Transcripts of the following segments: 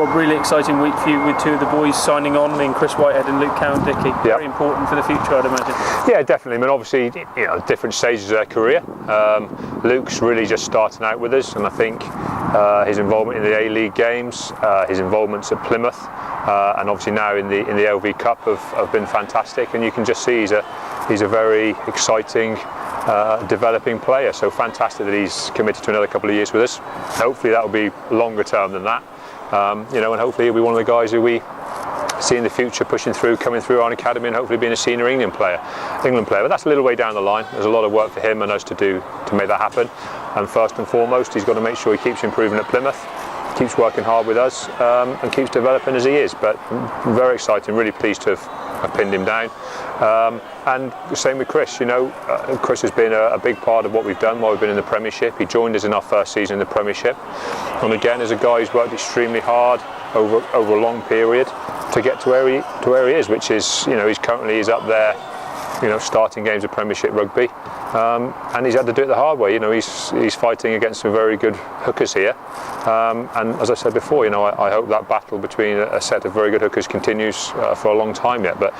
what a really exciting week for you with two of the boys signing on. I mean, Chris Whitehead and Luke Cowan-Dickey. Very important for the future, I'd imagine. Yeah, definitely. I mean, obviously, different stages of their career. Luke's really just starting out with us, and I think his involvement in the A-League games, his involvements at Plymouth, and obviously now in the LV Cup have been fantastic. And you can just see he's a very exciting, developing player. So fantastic that he's committed to another couple of years with us. Hopefully that will be longer term than that. And hopefully he'll be one of the guys who we see in the future pushing through, coming through our academy, and hopefully being a senior England player. But that's a little way down the line. There's a lot of work for him and us to do to make that happen. And first and foremost, he's got to make sure he keeps improving at Plymouth, keeps working hard with us, and keeps developing as he is. But very exciting, really pleased to have pinned him down. And the same with Chris. Chris has been a big part of what we've done while we've been in the Premiership. He joined us in our first season in the Premiership, and again, as a guy who's worked extremely hard over a long period to get to where he is, which is, he's up there, starting games of Premiership rugby, and he's had to do it the hard way. He's fighting against some very good hookers here, and as I said before, I hope that battle between a set of very good hookers continues for a long time yet. But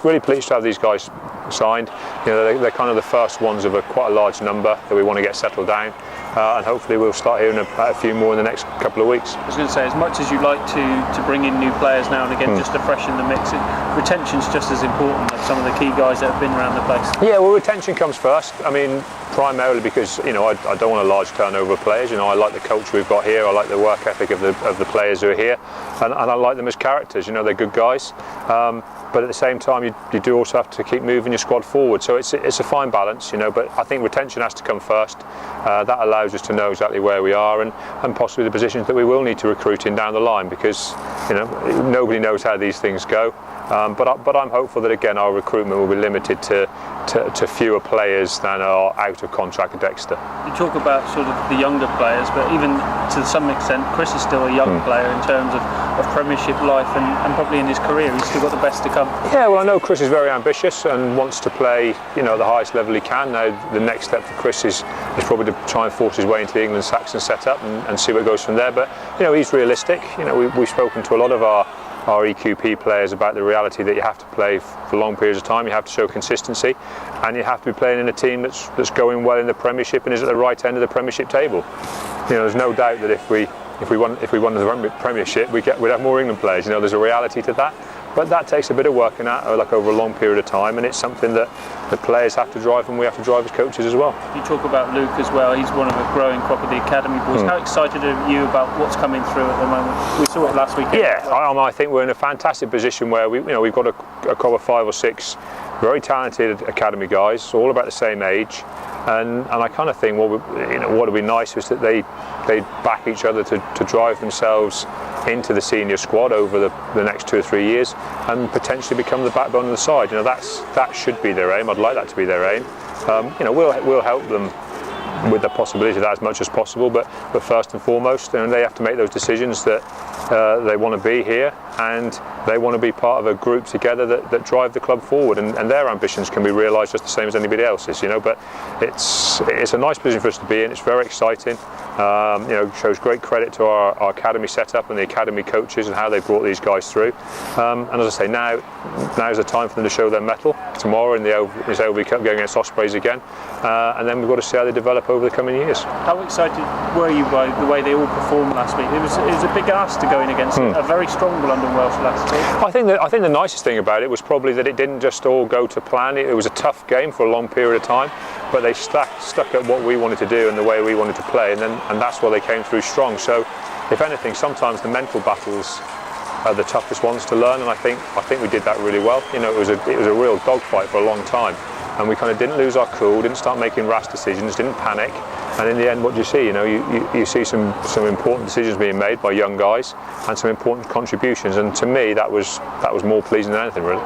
really pleased to have these guys signed. They're kind of the first ones of quite a large number that we want to get settled down, and hopefully we'll start hearing about a few more in the next couple of weeks. I was going to say, as much as you like to bring in new players now and again just to freshen the mix, retention's just as important as some of the key guys that have been around the place. Yeah, well, retention comes first. I mean, primarily because I don't want a large turnover of players. I like the culture we've got here. I like the work ethic of the players who are here, and I like them as characters. They're good guys. But at the same time, you do also have to keep moving your squad forward. So it's a fine balance, But I think retention has to come first. That allows us to know exactly where we are and possibly the positions that we will need to recruit in down the line, because nobody knows how these things go. But I'm hopeful that again our recruitment will be limited to fewer players than are out of contract at Exeter. You talk about sort of the younger players, but even to some extent, Chris is still a young player in terms of Premiership life and probably in his career. He's still got the best to come. Yeah, well, I know Chris is very ambitious and wants to play, at the highest level he can. Now, the next step for Chris is probably to try and force his way into the England Saxon setup and see where it goes from there. But he's realistic. We've spoken to a lot of our EQP players about the reality that you have to play for long periods of time. You have to show consistency, and you have to be playing in a team that's going well in the Premiership and is at the right end of the Premiership table. There's no doubt that if we won the Premiership, we'd have more England players. There's a reality to that. But that takes a bit of working at, over a long period of time, and it's something that the players have to drive and we have to drive as coaches as well. You talk about Luke as well. He's one of a growing crop of the academy boys. How excited are you about what's coming through at the moment? We saw it last weekend. Yeah, I think we're in a fantastic position where we've got a crop of 5 or 6 very talented academy guys, all about the same age, and I kind of think what would be nice is that they back each other to drive themselves into the senior squad over the next 2 or 3 years and potentially become the backbone of the side. That should be their aim. I'd like that to be their aim. We'll help them with the possibility of that as much as possible, but first and foremost, they have to make those decisions that they want to be here and they want to be part of a group together that drive the club forward, and their ambitions can be realised just the same as anybody else's. But it's a nice position for us to be in. It's very exciting. Shows great credit to our academy setup and the academy coaches and how they brought these guys through. And as I say, now's the time for them to show their mettle. Tomorrow in this LV Cup, going against Ospreys again, and then we've got to see how they develop over the coming years. How excited were you by the way they all performed last week? It was a big ask to go in against a very strong London Welsh last week. I think the nicest thing about it was probably that it didn't just all go to plan. It was a tough game for a long period of time, but they stuck at what we wanted to do and the way we wanted to play, and that's why they came through strong. So, if anything, sometimes the mental battles are the toughest ones to learn, and I think we did that really well. It was a real dogfight for a long time, and we kind of didn't lose our cool, didn't start making rash decisions, didn't panic, and in the end, what do you see? You see some important decisions being made by young guys and some important contributions, and to me, that was more pleasing than anything, really.